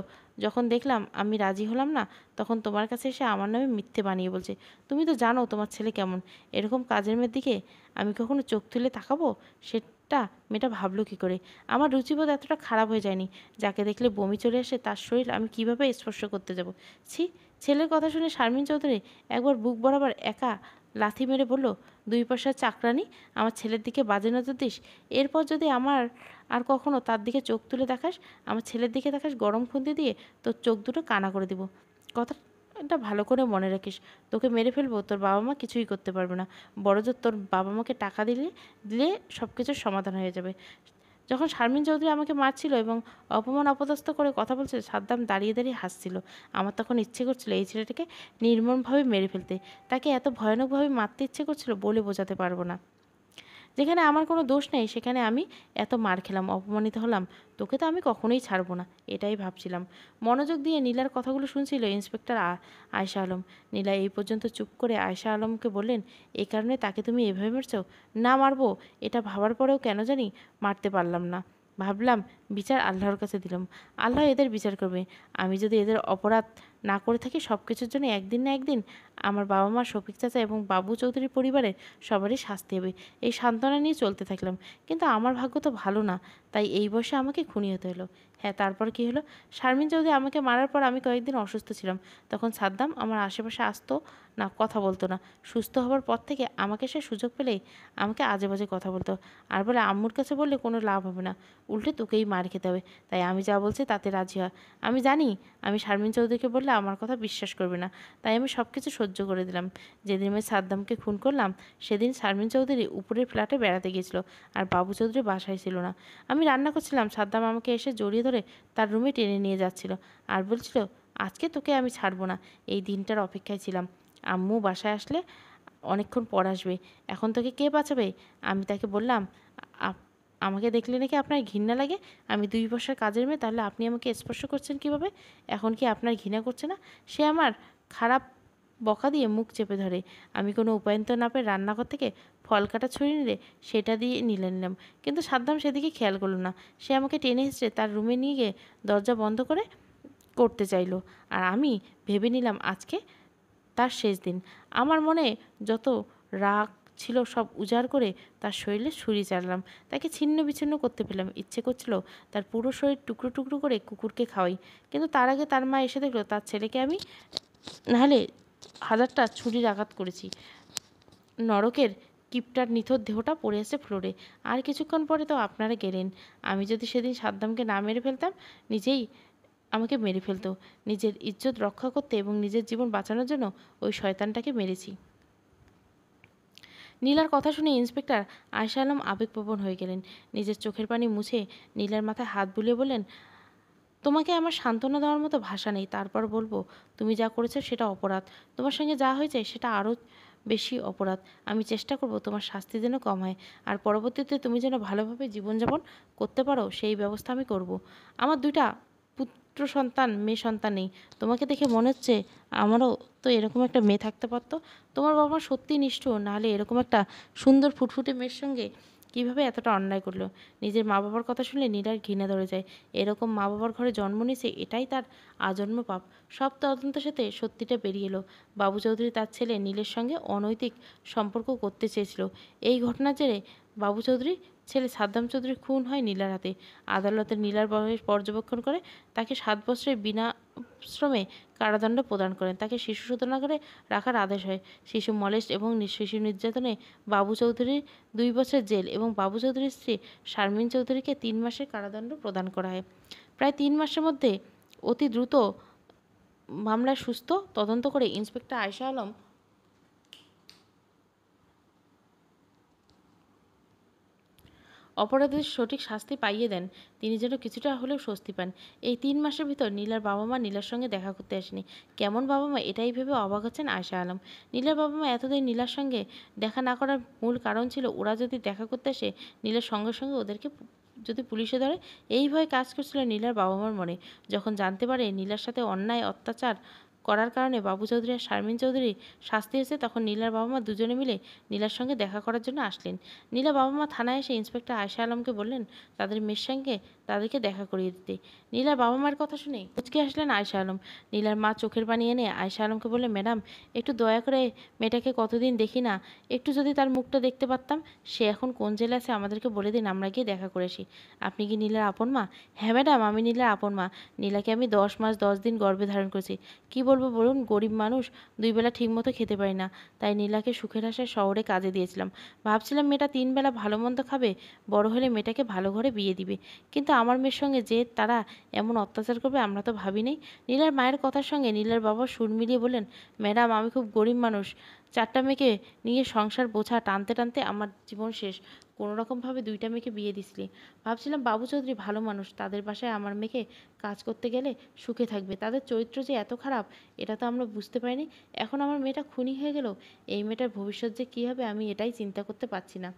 যখন দেখলাম আমি রাজি হলাম না, তখন তোমার কাছে এসে আমার নামে মিথ্যে বানিয়ে বলছে। তুমি তো জানো তোমার ছেলে কেমন। এরকম কাজের মেয়ের দিকে আমি কখনো চোখ তুলে তাকাবো? সেটা মেয়েটা ভাবলো কী করে? আমার রুচিবোধ এতটা খারাপ হয়ে যায়নি যাকে দেখলে বমি চলে আসে তার শরীর আমি কিভাবে স্পর্শ করতে যাব? ছি! ছেলের কথা শুনে শারমিন চৌধুরী একবার বুক বরাবর একা লাথি মেরে বলল, 2 পয়সার চাকরানি, আমার ছেলের দিকে বাজে নজর দিস? এরপর যদি আমার আর কখনো তার দিকে চোখ তুলে দেখাস, আমার ছেলের দিকে দেখাস, গরম খুন্তি দিয়ে তোর চোখ দুটো কানা করে দিব। কথাটা ভালো করে মনে রাখিস। তোকে মেরে ফেলবো, তোর বাবা মা কিছুই করতে পারবে না। বড়জোর তোর বাবা মাকে টাকা দিলে দিলে সব কিছুর সমাধান হয়ে যাবে। যখন শারমিন চৌধুরী আমাকে মারছিল এবং অপমান অপদস্থ করে কথা বলছিল, সাদ্দাম দাঁড়িয়ে দাঁড়িয়ে হাসছিল। আমার তখন ইচ্ছে করছিল এই ছেলেটাকে নির্মমভাবে মেরে ফেলতে। তাকে এত ভয়ানকভাবে মারতে ইচ্ছে করছিল বলে বোঝাতে পারবো না। যেখানে আমার কোনো দোষ নেই সেখানে আমি এত মার খেলাম, অপমানিত হলাম। তোকে তো আমি কখনোই ছাড়বো না, এটাই ভাবছিলাম। মনোযোগ দিয়ে নীলার কথাগুলো শুনছিল ইন্সপেক্টর আয়শা আলম। নীলা এই পর্যন্ত চুপ করে আয়শা আলমকে বললেন, এই কারণে তাকে তুমি এভাবে মারছো? না মারবো এটা ভাবার পরেও কেন জানি মারতে পারলাম না। ভাবলাম বিচার আল্লাহর কাছে দিলাম, আল্লাহ এদের বিচার করবে। আমি যদি এদের অপরাধ না করে থাকি, সব কিছুর জন্য একদিন না একদিন আমার বাবা মা, শফিক চাচা এবং বাবু চৌধুরীর পরিবারের সবারই শাস্তি হবে। এই সান্ত্বনা নিয়ে চলতে থাকলাম। কিন্তু আমার ভাগ্য তো ভালো না, তাই এই বয়সে আমাকে খুনি হতে হলো। হ্যাঁ, তারপর কি হলো? শারমিন চৌধুরী আমাকে মারার পর আমি কয়েকদিন অসুস্থ ছিলাম। তখন সাদ্দাম আমার আশেপাশে আসতো না, কথা বলতো না। সুস্থ হবার পর থেকে আমাকে সে সুযোগ পেলেই আমাকে আজে বাজে কথা বলতো, আর বলে আম্মুর কাছে বললে কোনো লাভ হবে না, উল্টে তোকেই মার মার খেতে হবে, তাই আমি যা বলছি তাতে রাজি হয়। আমি জানি আমি শারমিন চৌধুরীকে বললে আমার কথা বিশ্বাস করবে না, তাই আমি সব কিছু সহ্য করে দিলাম। যেদিন আমি সাদ্দামকে খুন করলাম সেদিন শারমিন চৌধুরী উপরের ফ্ল্যাটে বেড়াতে গিয়েছিল, আর বাবু চৌধুরী বাসায় ছিল না। আমি রান্না করছিলাম, সাদ্দাম আমাকে এসে জড়িয়ে ধরে তার রুমে টেনে নিয়ে যাচ্ছিল আর বলছিল, আজকে তোকে আমি ছাড়বো না। এই দিনটার অপেক্ষায় ছিলাম, আম্মু বাসায় আসলে অনেকক্ষণ পর আসবে, এখন তোকে কে বাঁচাবে? আমি তাকে বললাম, আমাকে দেখলে নাকি আপনার ঘৃণা লাগে? আমি 2 পয়সার কাজের মেয়ে, তাহলে আপনি আমাকে স্পর্শ করছেন কিভাবে? এখন কি আপনার ঘৃণা করছে না? সে আমার খারাপ বকা দিয়ে মুখ চেপে ধরে। আমি কোনো উপায়ন্তর না পেয়ে রান্নাঘর থেকে ফল কাটা ছুরি নিলে সেটা দিয়ে নিলাম, কিন্তু সাদ্দাম সেদিকে খেয়াল করলো না। সে আমাকে টেনে হিঁচড়ে তার রুমে নিয়ে গিয়ে দরজা বন্ধ করতে চাইলো। আর আমি ভেবে নিলাম আজকে তার শেষ দিন। আমার মনে যত রাগ ছিল সব উজাড় করে তার শরীরে ছুরি চালালাম। তাকে ছিন্ন বিচ্ছিন্ন করতে পেলাম। ইচ্ছে করছিল তার পুরো শরীর টুকরো টুকরো করে কুকুরকে খাওয়াই, কিন্তু তার আগে তার মা এসে দেখলো তার ছেলেকে আমি নাহলে 1000টা ছুরির আঘাত করেছি। নরকের কিপটার নিথর দেহটা পড়ে আছে ফ্লোরে। আর কিছুক্ষণ পরে তো আপনারা গেলেন। আমি যদি সেদিন সাদ্দামকে না মেরে ফেলতাম, নিজেই আমাকে মেরে ফেলতো। নিজের ইজ্জত রক্ষা করতে এবং নিজের জীবন বাঁচানোর জন্য ওই শয়তানটাকে মেরেছি। নীলার কথা শুনে ইন্সপেক্টর আয়শা আলম আবেগপ্রবণ হয়ে গেলেন। নিজের চোখের পানি মুছে নীলার মাথায় হাত বুলিয়ে বললেন, তোমাকে আমার সান্ত্বনা দেওয়ার মতো ভাষা নেই। তারপর বলবো, তুমি যা করেছো সেটা অপরাধ। তোমার সঙ্গে যা হয়েছে সেটা আরও বেশি অপরাধ। আমি চেষ্টা করব তোমার শাস্তি যেন কম হয়, আর পরবর্তীতে তুমি যেন ভালোভাবে জীবনযাপন করতে পারো সেই ব্যবস্থা আমি করব। আমার 2টা পুত্র সন্তান, মেয়ে সন্তান নেই। তোমাকে দেখে মনে হচ্ছে আমারও তো এরকম একটা মেয়ে থাকতে পারতো। তোমার বাবা মা সত্যি নিষ্ঠুর, নাহলে এরকম একটা সুন্দর ফুটফুটে মেয়ের সঙ্গে কীভাবে এতটা অন্যায় করলো? নিজের মা বাবার কথা শুনলে নীলার ঘৃণা ধরে যায়। এরকম মা বাবার ঘরে জন্ম নিয়েছে, এটাই তার আজন্ম পাপ। সব তদন্তের সাথে সত্যিটা বেরিয়ে এলো। বাবু চৌধুরী তার ছেলে নীলের সঙ্গে অনৈতিক সম্পর্ক করতে চেয়েছিল। এই ঘটনার জেরে বাবু চৌধুরী ছেলে সাদ্দাম চৌধুরী খুন হয় নীলার হাতে। আদালতে নীলার বয়স পর্যবেক্ষণ করে তাকে 7 বছরের বিনা শ্রমে কারাদণ্ড প্রদান করেন। তাকে শিশু শোধনাগারে রাখার আদেশ হয়। শিশু মলেস্ট এবং শিশু নির্যাতনে বাবু চৌধুরীর 2 বছর জেল এবং বাবু চৌধুরীর স্ত্রী শারমিন চৌধুরীকে 3 মাসের কারাদণ্ড প্রদান করা হয়। প্রায় 3 মাসের মধ্যে অতি দ্রুত মামলার সুস্থ তদন্ত করে ইন্সপেক্টর আয়শা আলম অপরাধীদের সঠিক শাস্তি পাইয়ে দেন। তিনি যেন কিছুটা হলেও স্বস্তি পান। এই 3 মাসের ভিতর নীলার বাবা মা নীলার সঙ্গে দেখা করতে আসেনি। কেমন বাবা মা, এটাই ভেবে অবাক হচ্ছেন আয়শা আলম। নীলার বাবা মা এতদিন নীলার সঙ্গে দেখা না করার মূল কারণ ছিল ওরা যদি দেখা করতে আসে নীলার সঙ্গে সঙ্গে ওদেরকে যদি পুলিশে ধরে, এই ভয় কাজ করছিল নীলার বাবা মার মনে। যখন জানতে পারে নীলার সাথে অন্যায় অত্যাচার করার কারণে বাবু চৌধুরী আর শারমিন চৌধুরী শাস্তি হয়েছে, তখন নীলার বাবা মা দুজনে মিলে নীলার সঙ্গে দেখা করার জন্য আসলেন। নীলা বাবা মা থানায় এসে ইন্সপেক্টর আয়শা আলমকে বললেন তাদের মেয়ের সঙ্গে তাদেরকে দেখা করিয়ে দিতে। নীলার বাবা মার কথা শুনে মুচকে আসলেন আয়শা আলম। নীলার মা চোখের পানি এনে আয়শা আলমকে বললেন, ম্যাডাম একটু দয়া করে, মেয়েটাকে কতদিন দেখি না, একটু যদি তার মুখটা দেখতে পারতাম। সে এখন কোন জেলে আছে আমাদেরকে বলে দিন, আমরা গিয়ে দেখা করে আসি। আপনি কি নীলার আপন মা? হ্যাঁ ম্যাডাম, আমি নীলার আপন মা। নীলাকে আমি 10 মাস 10 দিন গর্ভে ধারণ করেছি। কি বলবো বলুন, গরিব মানুষ, 2 বেলা ঠিকমতো খেতে পারি না, তাই নীলাকে সুখের আশায় শহরে কাজে দিয়েছিলাম। ভাবছিলাম মেয়েটা 3 বেলা ভালো মন্দ খাবে, বড় হলে মেয়েটাকে ভালো ঘরে বিয়ে দিবে, কিন্তু আমার মেয়ের সঙ্গে যে তারা এমন অত্যাচার করবে আমরা তো ভাবিনি। নীলার মায়ের কথার সঙ্গে নীলার বাবা সুর মিলিয়ে বললেন, ম্যাডাম আমি খুব গরিব মানুষ, 4টা মেয়েকে নিয়ে সংসার বোঝা টানতে টানতে আমার জীবন শেষ। কোনোরকমভাবে 2টা মেয়েকে বিয়ে দিছিলি। ভাবছিলাম বাবু চৌধুরী ভালো মানুষ, তাদের বাসায় আমার মেয়েকে কাজ করতে গেলে সুখে থাকবে। তাদের চরিত্র যে এত খারাপ এটা তো আমরা বুঝতে পারিনি। এখন আমার মেয়েটা খুনি হয়ে গেল, এই মেয়েটার ভবিষ্যৎ যে কী হবে আমি এটাই চিন্তা করতে পারছি না।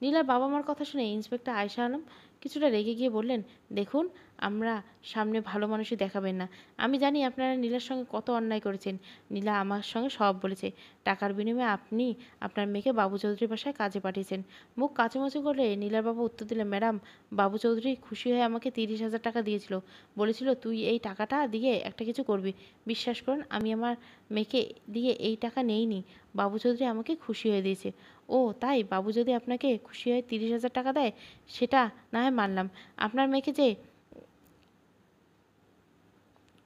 নীলার বাবা মার কথা শুনে ইন্সপেক্টর আয়শা আলম কিছুটা রেগে গিয়ে বললেন, দেখুন আমরা সামনে ভালো মানুষই দেখাবেন না। আমি জানি আপনারা নীলার সঙ্গে কত অন্যায় করেছেন। নীলা আমার সঙ্গে সব বলেছে। টাকার বিনিময়ে আপনি আপনার মেয়েকে বাবু চৌধুরীর বাসায় কাজে পাঠিয়েছেন। মুখ কাচুমাচু করলে নীলার বাবা উত্তর দিলেন, ম্যাডাম বাবু চৌধুরী খুশি হয়ে আমাকে 30,000 টাকা দিয়েছিল। বলেছিল তুই এই টাকাটা দিয়ে একটা কিছু করবি। বিশ্বাস করুন আমি আমার মেয়েকে দিয়ে এই টাকা নেইনি, বাবু চৌধুরী আমাকে খুশি হয়ে দিয়েছে। ও তাই, বাবু যদি আপনাকে খুশি হয়ে 30,000 টাকা দেয় সেটা না হয় মানলাম। আপনার মেয়েকে যে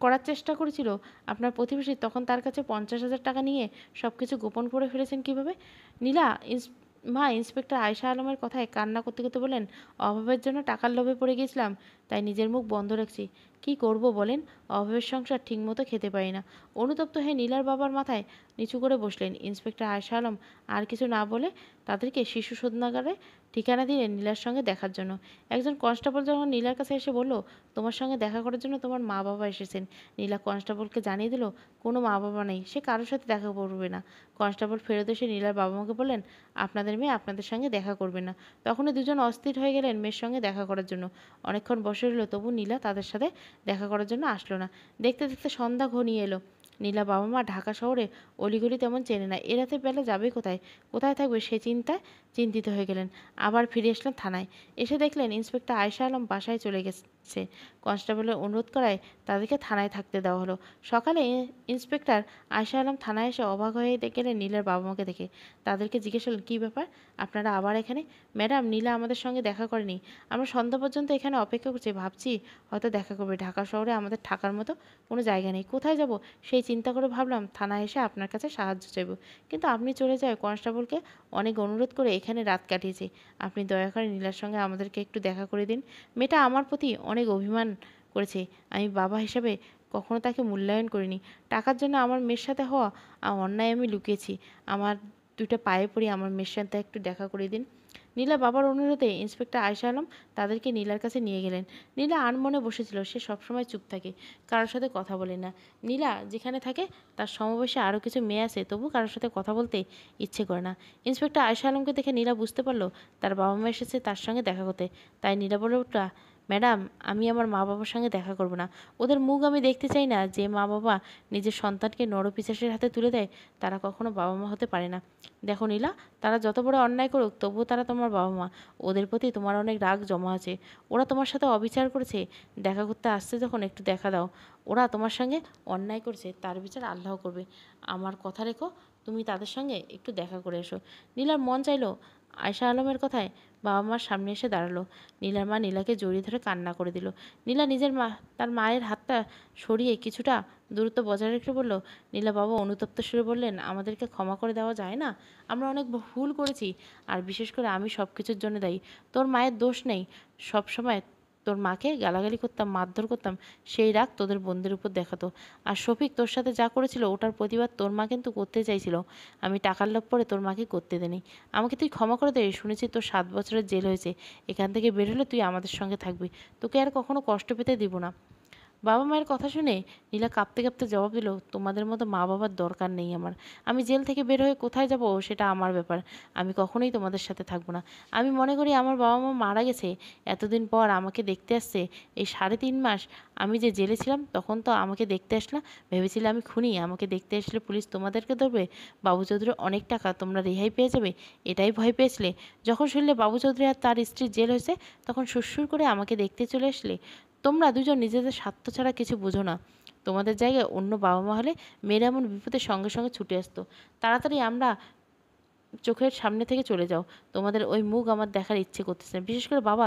করার চেষ্টা করেছিল আপনার প্রতিবেশী, তখন তার কাছে 50,000 টাকা নিয়ে সব কিছু গোপন করে ফেলেছেন কীভাবে? নীলা মা, ইন্সপেক্টর আয়শা আলমের কথায় কান্না করতে করতে বলেন, অভাবের জন্য টাকার লোভে পড়ে গিয়েছিলাম, তাই নিজের মুখ বন্ধ রাখছি। কি করব বলেন, অভাবের সংসার ঠিকমতো খেতে পারি না। অনুতপ্ত হয়ে নীলার বাবার মাথায় নিচু করে বসলেন। ইন্সপেক্টর আয়শা আলম আর কিছু না বলে তাদেরকে শিশু শোধনাগারে ঠিকানা দিলেন নীলার সঙ্গে দেখার জন্য। একজন কনস্টেবল যখন নীলার কাছে এসে বলল, তোমার সঙ্গে দেখা করার জন্য তোমার মা বাবা এসেছেন। নীলা কনস্টেবলকে জানিয়ে দিল, কোনো মা বাবা নেই, সে কারোর সাথে দেখা করবে না। কনস্টেবল ফেরত এসে নীলার বাবা মাকে বললেন, আপনাদের মেয়ে আপনাদের সঙ্গে দেখা করবে না। তখনই দুজন অস্থির হয়ে গেলেন মেয়ের সঙ্গে দেখা করার জন্য। অনেকক্ষণ বসে রইল, তবু নীলা তাদের সাথে দেখা করার জন্য আসলো না। দেখতে দেখতে সন্ধ্যা ঘনিয়ে এলো। নীলা বাবা মা ঢাকা শহরে অলিগলি তেমন চেনে না, এ রাতে বেলা যাবে কোথায়, কোথায় থাকবে সে চিন্তায় চিন্তিত হয়ে গেলেন। আবার ফিরে আসলেন থানায়। এসে দেখলেন ইন্সপেক্টর আয়শা আলম বাসায় চলে গেছে। কনস্টেবলের অনুরোধ করায় তাদেরকে থানায় থাকতে দেওয়া হলো। সকালে ইন্সপেক্টর আয়শা আলম থানায় এসে অবাক হয়ে গেলেন নীলার বাবা মাকে দেখে। তাদেরকে জিজ্ঞেস করলেন, কী ব্যাপার, আপনারা আবার এখানে? ম্যাডাম, নীলা আমাদের সঙ্গে দেখা করেনি। আমরা সন্ধ্যা পর্যন্ত এখানে অপেক্ষা করছি, ভাবছি হয়তো দেখা করবে। ঢাকা শহরে আমাদের থাকার মতো কোনো জায়গা নেই, কোথায় যাব সেই চিন্তা করে ভাবলাম থানায় এসে আপনার কাছে সাহায্য চাইব। কিন্তু আপনি চলে যায়, কনস্টেবলকে অনেক অনুরোধ করে এখানে রাত কাটিয়েছি। আপনি দয়া করে নীলার সঙ্গে আমাদেরকে একটু দেখা করে দিন। মেয়েটা আমার প্রতি অনেক অভিমান করেছে। আমি বাবা হিসাবে কখনো তাকে মূল্যায়ন করিনি। টাকার জন্য আমার মেয়ের সাথে হওয়া অন্যায় আমি লুকিয়েছি। আমার দুইটা পায়ে পড়ি, আমার মেয়ের সাথে একটু দেখা করে দিন। নীলা বাবার অনুরোধে ইন্সপেক্টর আয়শা আলম তাদেরকে নীলার কাছে নিয়ে গেলেন। নীলা আনমনে বসেছিল, সে সবসময় চুপ থাকে, কারোর সাথে কথা বলে না। নীলা যেখানে থাকে তার সমবয়সে আরও কিছু মেয়ে আছে, তবু কারোর সাথে কথা বলতে ইচ্ছে করে না। ইন্সপেক্টর আয়শা আলমকে দেখে নীলা বুঝতে পারলো তার বাবা মা এসেছে তার সঙ্গে দেখা করতে। তাই নীলা বলে উঠল, ম্যাডাম, আমি আমার মা বাবার সঙ্গে দেখা করব না। ওদের মুখ আমি দেখতে চাই না। যে মা বাবা নিজের সন্তানকে নরপিশাচের হাতে তুলে দেয়, তারা কখনো বাবা মা হতে পারে না। দেখো নীলা, তারা যত বড় অন্যায় করুক, তবুও তারা তোমার বাবা মা। ওদের প্রতি তোমার অনেক রাগ জমা আছে। ওরা তোমার সাথে অবিচার করেছে। দেখা করতে আসছে যখন একটু দেখা দাও। ওরা তোমার সঙ্গে অন্যায় করছে, তার বিচার আল্লাহ করবে। আমার কথা রেখো, তুমি তাদের সঙ্গে একটু দেখা করে এসো। নীলার মন চাইলো আয়শা আলমের কথায় বাবা মার সামনে এসে দাঁড়ালো। নীলার মা নীলাকে জড়িয়ে ধরে কান্না করে দিল। নীলা নিজের তার মায়ের হাতটা সরিয়ে কিছুটা দূরত্ব বজায় রেখে বলল, নীলা বাবা অনুতপ্ত সুরে বললেন, আমাদেরকে ক্ষমা করে দেওয়া যায় না? আমরা অনেক ভুল করেছি, আর বিশেষ করে আমি সব কিছুর জন্য দায়ী। তোর মায়ের দোষ নেই। সব সময় তোর মাকে গালাগালি করতাম, মারধর করতাম, সেই রাগ তোদের বোনদের উপর দেখাতো। আর শফিক তোর সাথে যা করেছিল ওটার প্রতিবাদ তোর মা কিন্তু করতে চাইছিল। আমি টাকার লোভ পরে তোর মাকে করতে দেনি। আমাকে তুই ক্ষমা করে দে। শুনেছি তোর 7 বছরের জেল হয়েছে। এখান থেকে বের হলে তুই আমাদের সঙ্গে থাকবি। তোকে আর কখনো কষ্ট পেতে দিব না। বাবা মায়ের কথা শুনে নীলা কাঁপতে কাঁপতে জবাব দিল, তোমাদের মতো মা বাবার দরকার নেই আমার। আমি জেল থেকে বের হয়ে কোথায় যাব সেটা আমার ব্যাপার। আমি কখনোই তোমাদের সাথে থাকবো না। আমি মনে করি আমার বাবা মা মারা গেছে, এতদিন পর আমাকে দেখতে আসছে। এই 3.5 মাস আমি যে জেলে ছিলাম, তখন তো আমাকে দেখতে আসলা, ভেবেছিলে আমি খুনি। আমাকে দেখতে আসলে পুলিশ তোমাদেরকে ধরবে, বাবু চৌধুরীর অনেক টাকা, তোমরা রেহাই পেয়ে যাবে, এটাই ভয় পেয়েছিলে। যখন শুনলে বাবু চৌধুরী আর তার স্ত্রীর জেল হয়েছে, তখন সুরসুর করে আমাকে দেখতে চলে আসলে। তোমরা দুজন নিজেদের স্বার্থ ছাড়া কিছু বোঝো না। তোমাদের জায়গায় অন্য বাবা মা হলে মেয়েরা এমন বিপদের সঙ্গে সঙ্গে ছুটে আসতো। তাড়াতাড়ি আমরা চোখের সামনে থেকে চলে যাও। তোমাদের ওই মুখ আমার দেখার ইচ্ছে করতেছে না। বিশেষ করে বাবা,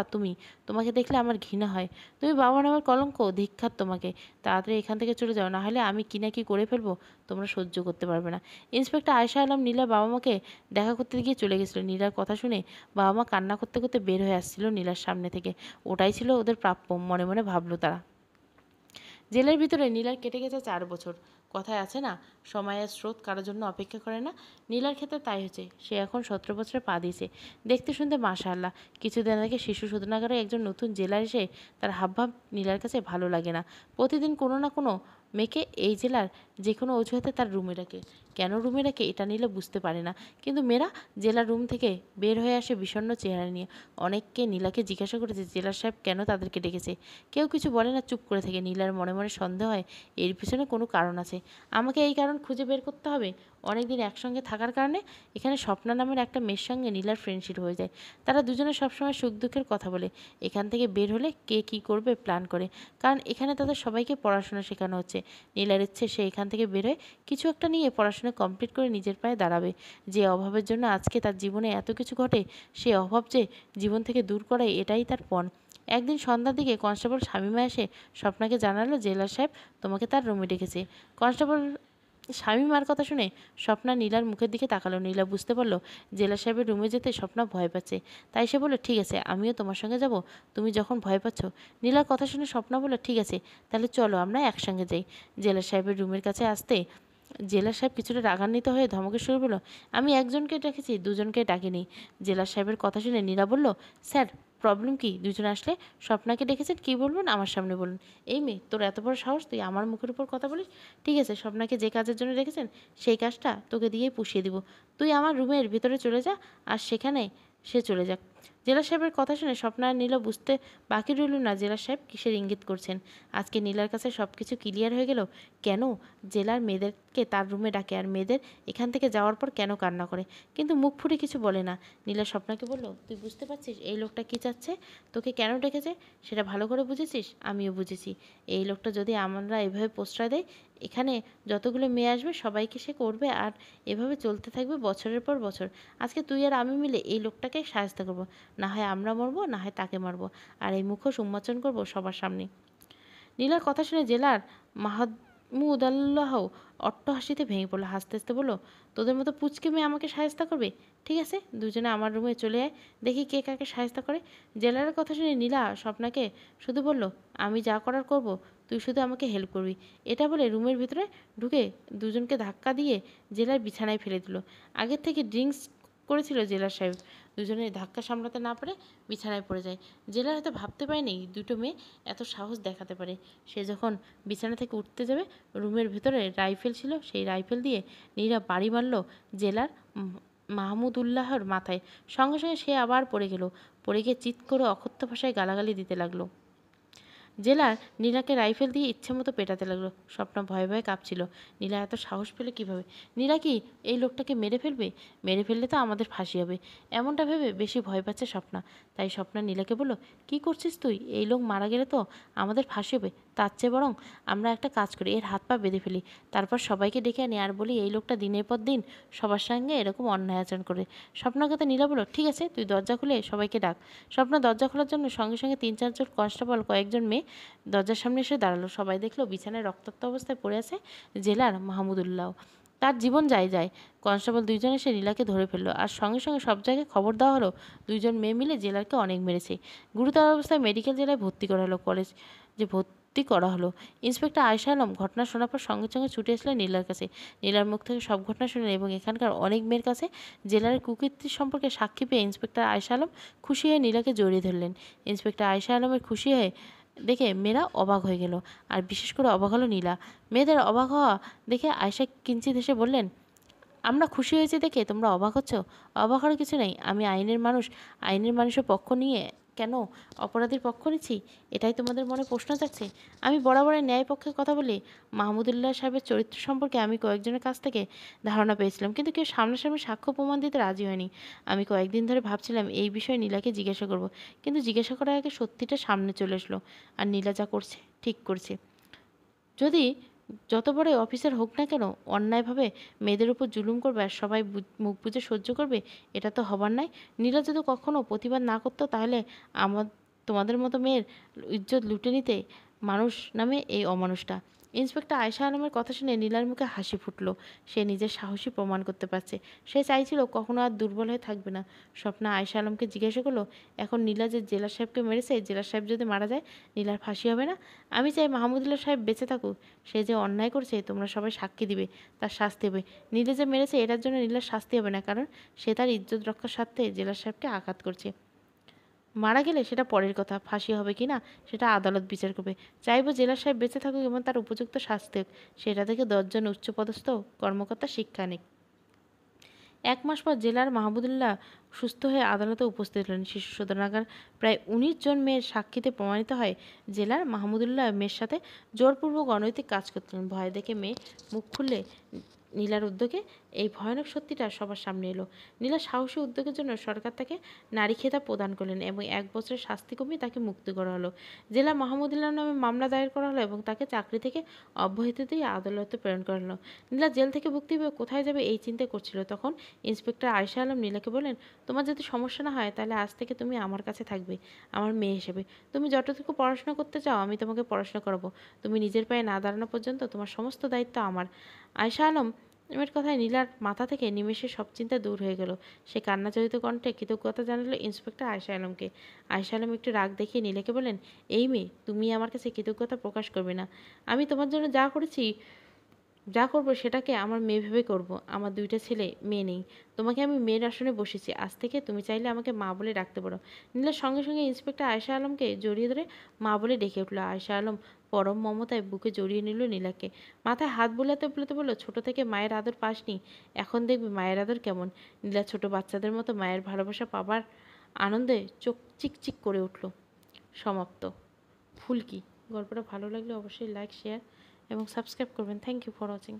তোমাকে দেখলে আমার ঘৃণা হয়। তুমি বাবা নামের কলঙ্ক, ধিক্কার তোমাকে। তাড়াতাড়ি এখান থেকে চলে যাও, না হলে আমি কি না কি করে ফেলবো, তোমরা সহ্য করতে পারবে না। ইন্সপেক্টর আয়শা আলম নীলার বাবা মাকে দেখা করতে গিয়ে চলে গেছিল। নীলার কথা শুনে বাবা মা কান্না করতে করতে বের হয়ে আসছিল নীলার সামনে থেকে। ওটাই ছিল ওদের প্রাপ্য, মনে মনে ভাবলো তারা। জেলের ভিতরে নীলার কেটে গেছে 4 বছর। কথায় আছে না, সময়ের স্রোত কারোর জন্য অপেক্ষা করে না। নীলার ক্ষেত্রে তাই হয়েছে। সে এখন 17 বছরে পা দিয়েছে। দেখতে শুনতে মাশাআল্লাহ। কিছুদিন আগে শিশু শোধনাগারে একজন নতুন জেলার এসে তার হাবভাব নীলার কাছে ভালো লাগে না। প্রতিদিন কোনো না কোনো মেয়েকে এই জেলার যে কোনো অজুহাতে তার রুমে রাখে। কেন রুমে রাখে এটা নীলা বুঝতে পারে না। কিন্তু মেয়েরা জেলার রুম থেকে বের হয়ে আসে বিষণ্ণ চেহারা নিয়ে। অনেককে নীলাকে জিজ্ঞাসা করেছে জেলার সাহেব কেন তাদেরকে ডেকেছে। কেউ কিছু বলে না, চুপ করে থাকে। নীলার মনে মনে সন্দেহ হয় এর পিছনে কোনো কারণ আছে। আমাকে এই কারণ খুঁজে বের করতে হবে। অনেকদিন একসঙ্গে থাকার কারণে এখানে স্বপ্না নামের একটা মেয়ের সঙ্গে নীলার ফ্রেন্ডশিপ হয়ে যায়। তারা দুজনে সবসময় সুখ দুঃখের কথা বলে। এখান থেকে বের হলে কে কী করবে প্ল্যান করে, কারণ এখানে তাদের সবাইকে পড়াশোনা শেখানো হচ্ছে। নীলার ইচ্ছে সে এখান থেকে বের হয়ে কিছু একটা নিয়ে পড়াশোনা কমপ্লিট করে নিজের পায়ে দাঁড়াবে। যে অভাবের জন্য আজকে তার জীবনে এত কিছু ঘটে, সে অভাব যে জীবন থেকে দূর করায়, এটাই তার পণ। একদিন সন্ধ্যার দিকে কনস্টেবল শামীমা এসে স্বপ্নাকে জানালো জেলার সাহেব তোমাকে তার রুমে ডেকেছে। কনস্টেবল স্বামী মার কথা শুনে স্বপ্না নীলার মুখের দিকে তাকালো। নীলা বুঝতে পারলো জেলা সাহেবের রুমে যেতে স্বপ্না ভয় পাচ্ছে। তাই সে বলল, ঠিক আছে, আমিও তোমার সঙ্গে যাব, তুমি যখন ভয় পাচ্ছ। নীলার কথা শুনে স্বপ্না বলল, ঠিক আছে, তাহলে চলো আমরা একসঙ্গে যাই। জেলা সাহেবের রুমের কাছে আসতে জেলা সাহেব কিছুটা রাগান্বিত হয়ে ধমকের সুরে বলল, আমি একজনকে ডেকেছি, দুজনকে ডাকিনি। জেলা সাহেবের কথা শুনে নীলা বলল, স্যার প্রবলেম কি? দুজন আসলে স্বপ্নাকে ডেকেছেন, কি বলবেন আমার সামনে বলুন। এই মেয়ে, তোর এত বড় সাহস, তুই আমার মুখের উপর কথা বলিস? ঠিক আছে, স্বপ্নাকে যে কাজের জন্য রেখেছেন সেই কাজটা তোকে দিয়েই পুষিয়ে দিব। তুই আমার রুমের ভিতরে চলে যা, আর সেখানে সে চলে যাক। জেলা সাহেবের কথা শুনে স্বপ্না আর নীলা বুঝতে বাকি রইল না জেলা সাহেব কিসের ইঙ্গিত করছেন। আজকে নীলার কাছে সব কিছু ক্লিয়ার হয়ে গেল। কেন জেলার মেয়েদেরকে তার রুমে ডাকে, আর মেয়েদের এখান থেকে যাওয়ার পর কেন কান্না করে, কিন্তু মুখ ফুটে কিছু বলে না। নীলা স্বপ্নাকে বলল, তুই বুঝতে পারছিস এই লোকটা কী চাচ্ছে, তোকে কেন ডেকেছে সেটা ভালো করে বুঝেছিস? আমিও বুঝেছি। এই লোকটা যদি আমরা এভাবে প্রশ্রয় দেয়, এখানে যতগুলো মেয়ে আসবে সবাইকে সে করবে, আর এভাবে চলতে থাকবে বছরের পর বছর। আজকে তুই আর আমি মিলে এই লোকটাকে সাহায্য করবো, না হয় আমরা মরবো, না হয় তাকে মারবো, আর এই মুখোশ উন্মোচন করবো সবার সামনে। নীলার কথা শুনে জেলার মাহমুদুল্লাহ অট্টহাসিতে ভেঙে পড়লো। হাসতে হাসতে বলল, তোদের মতো পুচকে মেয়ে আমাকে সাহায্য করবে? ঠিক আছে, দুজনে আমার রুমে চলে আয়, দেখি কে কাকে সাহায্য করে। জেলার কথা শুনে নীলা স্বপ্নাকে শুধু বলল, আমি যা করার করব, তুই শুধু আমাকে হেল্প করবি। এটা বলে রুমের ভিতরে ঢুকে দুজনকে ধাক্কা দিয়ে জেলার বিছানায় ফেলে দিল। আগের থেকে ড্রিঙ্কস করেছিল জেলার সাহেব, দুজনের ধাক্কা সামলাতে না পারে বিছানায় পড়ে যায়। জেলার হয়তো ভাবতে পারেনি দুটো মেয়ে এত সাহস দেখাতে পারে। সে যখন বিছানা থেকে উঠতে যাবে, রুমের ভেতরে রাইফেল ছিল, সেই রাইফেল দিয়ে নীরা বাড়ি মারল জেলার মাহমুদুল্লাহর মাথায়। সঙ্গে সঙ্গে সে আবার পড়ে গেল। পড়ে গিয়ে চিৎ করে অকথ্য ভাষায় গালাগালি দিতে লাগলো। জেলার নীলাকে রাইফেল দিয়ে ইচ্ছে মতো পেটাতে লাগলো। স্বপ্না ভয়ে ভয়ে কাঁপছিল। নীলা এত সাহস পেলে কীভাবে? নীলা কি এই লোকটাকে মেরে ফেলবে? মেরে ফেললে তো আমাদের ফাঁসি হবে, এমনটা ভেবে বেশি ভয় পাচ্ছে স্বপ্না। তাই স্বপ্না নীলাকে বলল, কি করছিস তুই? এই লোক মারা গেলে তো আমাদের ফাঁসি হবে, তার চেয়ে বরং আমরা একটা কাজ করি, এর হাত পা বেঁধে ফেলি, তারপর সবাইকে ডেকে আনি আর বলি এই লোকটা দিনের পর দিন সবার সঙ্গে এরকম অন্যায় আচরণ করে। স্বপ্নার কথা নীলা বলল, ঠিক আছে, তুই দরজা খুলে সবাইকে ডাক। স্বপ্না দরজা খোলার জন্য সঙ্গে সঙ্গে 3-4 জন কনস্টেবল, কয়েকজন মেয়ে দরজার সামনে এসে দাঁড়ালো। সবাই দেখলো বিছানায় রক্তাক্ত অবস্থায় পড়ে আছে জেলার মাহমুদুল্লাহ। তার জীবন যায় যায়। কনস্টেবল 2 জন এসে নীলাকে ধরে ফেললো, আর সঙ্গে সঙ্গে সব জায়গায় খবর দেওয়া হলো 2 জন মেয়ে মিলে জেলারকে অনেক মেরেছে। গুরুতর অবস্থায় মেডিকেল জেলায় ভর্তি করা হলো। কলেজ যে ভর্তি করা হলো। ইন্সপেক্টর আয়শা আলম ঘটনা শোনার পর সঙ্গে সঙ্গে ছুটে এসলেন নীলার কাছে। নীলার মুখ থেকে সব ঘটনা শুনলেন এবং এখানকার অনেক মেয়ের কাছে জেলার কুকীর্তির সম্পর্কে সাক্ষী পেয়ে ইন্সপেক্টর আয়শা আলম খুশি হয়ে নীলাকে জড়িয়ে ধরলেন। ইন্সপেক্টর আয়শা আলমের খুশি হয়ে দেখে মেয়েরা অবাক হয়ে গেল, আর বিশেষ করে অবাক হলো নীলা। মেয়েদের অবাক হওয়া দেখে আয়শা কিঞ্চিত হেসে বললেন, আমরা খুশি হয়েছি দেখে তোমরা অবাক হচ্ছ? অবাক হওয়ার কিছু নেই, আমি আইনের মানুষ, আইনের মানুষের পক্ষ নিয়ে কেন অপরাধীর পক্ষ নিচ্ছি, এটাই তোমাদের মনে প্রশ্ন যাচ্ছে? আমি বরাবরের ন্যায় পক্ষে কথা বলি। মাহমুদুল্লাহ সাহেবের চরিত্র সম্পর্কে আমি কয়েকজনের কাছ থেকে ধারণা পেয়েছিলাম, কিন্তু কেউ সামনাসামনি সাক্ষ্য প্রমাণ দিতে রাজি হয়নি। আমি কয়েকদিন ধরে ভাবছিলাম এই বিষয়ে নীলাকে জিজ্ঞাসা করব, কিন্তু জিজ্ঞাসা করার আগে সত্যিটা সামনে চলে আসলো। আর নীলা যা করছে ঠিক করছে। যদি যত বড় অফিসার হোক না কেন, অন্যায়ভাবে মেয়েদের উপর জুলুম করবে আর সবাই মুখ বুজে সহ্য করবে, এটা তো হবার নয়। নীলা যদি কখনো প্রতিবাদ না করতো, তাহলে তোমাদের মতো মেয়ের ইজ্জত লুটে নিতে মানুষ নামে এই অমানুষটা। ইন্সপেক্টর আয়শা আলমের কথা শুনে নীলার মুখে হাসি ফুটল। সে নিজের সাহসী প্রমাণ করতে পারছে। সে চাইছিল কখনো আর দুর্বল হয়ে থাকবে না। স্বপ্না আয়শা আলমকে জিজ্ঞাসা করলো, এখন নীলা যে জেলা সাহেবকে মেরেছে, জেলা সাহেব যদি মারা যায় নীলার ফাঁসি হবে না? আমি চাই মাহমুদুল্লাহ সাহেব বেঁচে থাকুক। সে যে অন্যায় করছে তোমরা সবাই সাক্ষী দিবে, তার শাস্তি হবে। নীলা যে মেরেছে এটার জন্য নীলার শাস্তি হবে না, কারণ সে তার ইজ্জত রক্ষার স্বার্থে জেলা সাহেবকে আঘাত করছে। মারা গেলে সেটা পরের কথা, ফাঁসি হবে কি না সেটা আদালত বিচার করবে। চাইবো জেলা সাহেব বেঁচে থাকুক এবং তার উপযুক্ত শাস্তি হোক, সেটা থেকে 10 জন উচ্চপদস্থ কর্মকর্তা শিক্ষা নিক। 1 মাস পর জেলার মাহমুদুল্লাহ সুস্থ হয়ে আদালতে উপস্থিত হলেন। শিশু শোধনাগার প্রায় 19 জন মেয়ের সাক্ষীতে প্রমাণিত হয় জেলার মাহমুদুল্লাহ মেয়ের সাথে জোরপূর্বক অনৈতিক কাজ করতেন। ভয় দেখে মেয়ে মুখ খুললে নীলার উদ্যোগে এই ভয়ানক সত্যিটা সবার সামনে এলো। নীলার সাহসী উদ্যোগের জন্য সরকার তাকে নারী খেতাব প্রদান করলেন এবং 1 বছরের শাস্তি কমিয়ে তাকে মুক্তি করা হলো। জেলা মাহমুদুল্লাহ নামে মামলা দায়ের করা হলো এবং তাকে চাকরি থেকে অব্যাহতি দিয়ে আদালতে প্রেরণ করা হলো। নীলা জেল থেকে মুক্তি পেয়ে কোথায় যাবে এই চিন্তা করছিল। তখন ইন্সপেক্টর আয়েশা আলম নীলাকে বলেন, তোমার যদি সমস্যা না হয় তাহলে আজ থেকে তুমি আমার কাছে থাকবে, আমার মেয়ে হিসেবে। তুমি যতটুকু পড়াশোনা করতে চাও আমি তোমাকে পড়াশোনা করাবো। তুমি নিজের পায়ে না দাঁড়ানো পর্যন্ত তোমার সমস্ত দায়িত্ব আমার। আয়েশা আলম এর কথায় নীলার মাথা থেকে নিমেষে সব চিন্তা দূর হয়ে গেল। সে কান্নাজড়িত কণ্ঠে কৃতজ্ঞতা জানালো ইন্সপেক্টর আয়েশা আলমকে। আয়েশা আলম একটু রাগ দেখিয়ে নীলাকে বলেন, এই মেয়ে, তুমি আমার কাছে কৃতজ্ঞতা প্রকাশ করবে না। আমি তোমার জন্য যা করব সেটাকে আমার মেয়ে ভেবে করব। আমার 2টা ছেলে, মেয়ে নেই। তোমাকে আমি মেয়ের আসনে বসেছি। আজ থেকে তুমি চাইলে আমাকে মা বলে ডাকতে পারো। নীলার সঙ্গে সঙ্গে ইন্সপেক্টর আয়েশা আলমকে জড়িয়ে ধরে মা বলে ডেকে উঠল। আয়েশা আলম পরম মমতায় বুকে জড়িয়ে নিল নীলাকে। মাথায় হাত বোলাতে বোলাতে বলল, ছোট থেকে মায়ের আদর পাসনি, এখন দেখবি মায়ের আদর কেমন। নীলা ছোট বাচ্চাদের মতো মায়ের ভালোবাসা পাবার আনন্দে চোখ চিকচিক করে উঠল। সমাপ্ত। ফুলকি। গল্পটা ভালো লাগলে অবশ্যই লাইক, শেয়ার এবং সাবস্ক্রাইব করবেন। Thank you for watching.